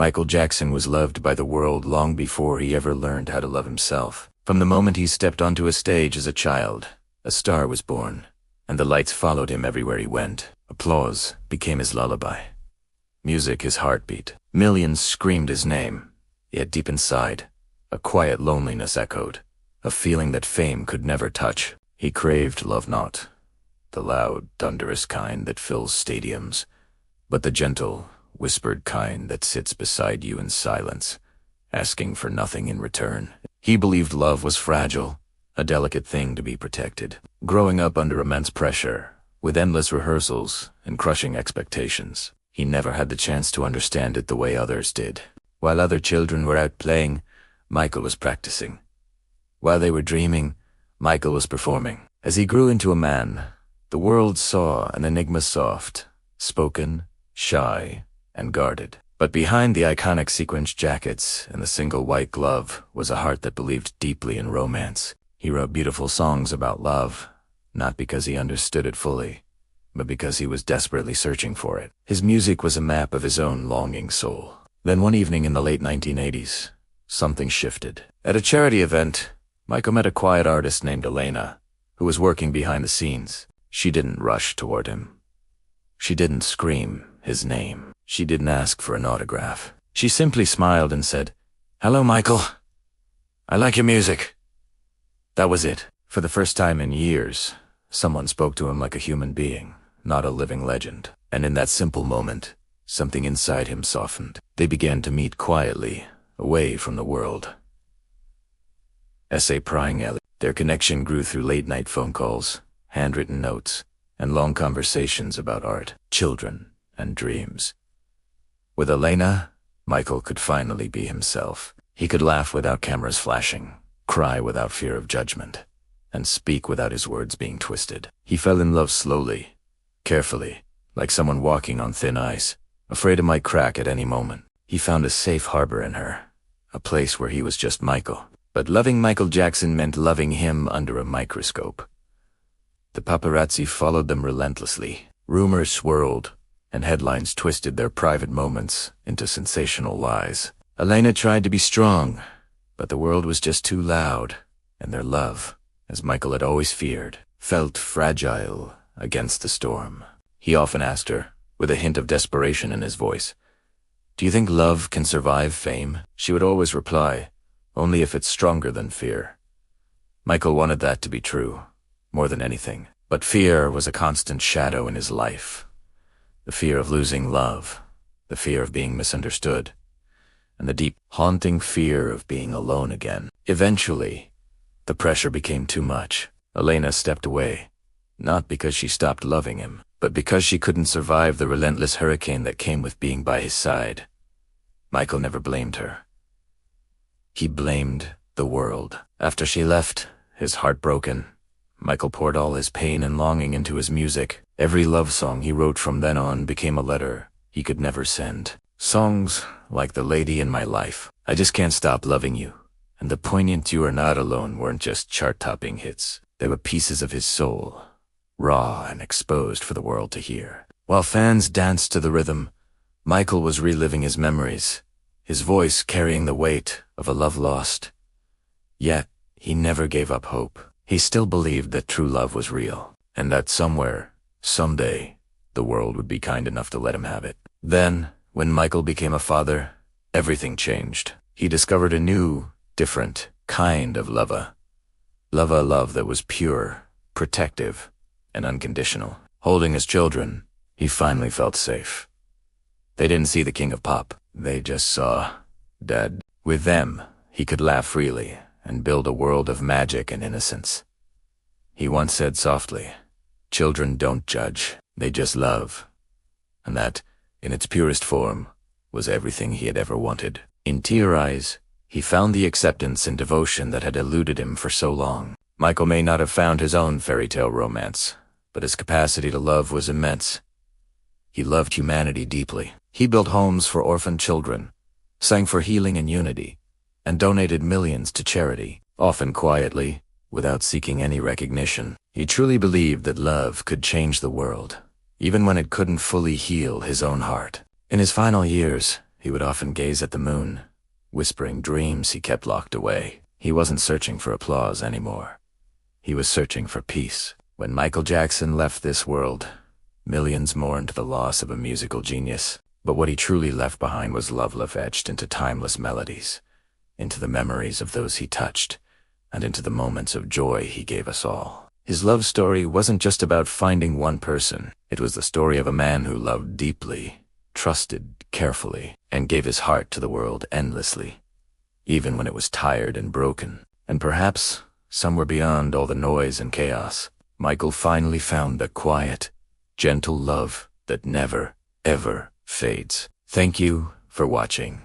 Michael Jackson was loved by the world long before he ever learned how to love himself. From the moment he stepped onto a stage as a child, a star was born, and the lights followed him everywhere he went. Applause became his lullaby. Music his heartbeat. Millions screamed his name, yet deep inside, a quiet loneliness echoed, a feeling that fame could never touch. He craved love, not the loud, thunderous kind that fills stadiums, but the gentle, whispered kind that sits beside you in silence, asking for nothing in return. He believed love was fragile, a delicate thing to be protected. Growing up under immense pressure, with endless rehearsals and crushing expectations, he never had the chance to understand it the way others did. While other children were out playing, Michael was practicing. While they were dreaming, Michael was performing. As he grew into a man, the world saw an enigma soft, spoken, shy, and guarded. But behind the iconic sequenced jackets and the single white glove was a heart that believed deeply in romance. He wrote beautiful songs about love, not because he understood it fully, but because he was desperately searching for it. His music was a map of his own longing soul. Then one evening in the late 1980s, something shifted. At a charity event, Michael met a quiet artist named Elena, who was working behind the scenes. She didn't rush toward him. She didn't scream his name. She didn't ask for an autograph. She simply smiled and said, "Hello, Michael. I like your music." That was it. For the first time in years, someone spoke to him like a human being, not a living legend. And in that simple moment, something inside him softened. They began to meet quietly, away from the world. S.A. prying alley. Their connection grew through late-night phone calls, handwritten notes, and long conversations about art, children, and dreams. With Elena, Michael could finally be himself. He could laugh without cameras flashing, cry without fear of judgment, and speak without his words being twisted. He fell in love slowly, carefully, like someone walking on thin ice, afraid it might crack at any moment. He found a safe harbor in her, a place where he was just Michael. But loving Michael Jackson meant loving him under a microscope. The paparazzi followed them relentlessly. Rumors swirled, and headlines twisted their private moments into sensational lies. Elena tried to be strong, but the world was just too loud, and their love, as Michael had always feared, felt fragile against the storm. He often asked her, with a hint of desperation in his voice, "Do you think love can survive fame?" She would always reply, "Only if it's stronger than fear." Michael wanted that to be true, more than anything. But fear was a constant shadow in his life. The fear of losing love, the fear of being misunderstood, and the deep, haunting fear of being alone again. Eventually, the pressure became too much. Elena stepped away, not because she stopped loving him, but because she couldn't survive the relentless hurricane that came with being by his side. Michael never blamed her. He blamed the world. After she left, his heart broken, Michael poured all his pain and longing into his music. Every love song he wrote from then on became a letter he could never send. Songs like "The Lady in My Life," "I Just Can't Stop Loving You," and the poignant "You Are Not Alone" weren't just chart-topping hits. They were pieces of his soul, raw and exposed for the world to hear. While fans danced to the rhythm, Michael was reliving his memories, his voice carrying the weight of a love lost. Yet, he never gave up hope. He still believed that true love was real, and that somewhere, someday, the world would be kind enough to let him have it. Then, when Michael became a father, everything changed. He discovered a new, different kind of love, a love that was pure, protective, and unconditional. Holding his children, he finally felt safe. They didn't see the king of pop. They just saw Dad. With them, he could laugh freely and build a world of magic and innocence. He once said softly, "Children don't judge, they just love." And that, in its purest form, was everything he had ever wanted. In Tear Eyes, he found the acceptance and devotion that had eluded him for so long. Michael may not have found his own fairy tale romance, but his capacity to love was immense. He loved humanity deeply. He built homes for orphaned children, sang for healing and unity, and donated millions to charity, often quietly, without seeking any recognition. He truly believed that love could change the world, even when it couldn't fully heal his own heart. In his final years, he would often gaze at the moon, whispering dreams he kept locked away. He wasn't searching for applause anymore. He was searching for peace. When Michael Jackson left this world, millions mourned the loss of a musical genius. But what he truly left behind was love etched into timeless melodies, into the memories of those he touched, and into the moments of joy he gave us all. His love story wasn't just about finding one person. It was the story of a man who loved deeply, trusted carefully, and gave his heart to the world endlessly, even when it was tired and broken. And perhaps, somewhere beyond all the noise and chaos, Michael finally found the quiet, gentle love that never, ever fades. Thank you for watching.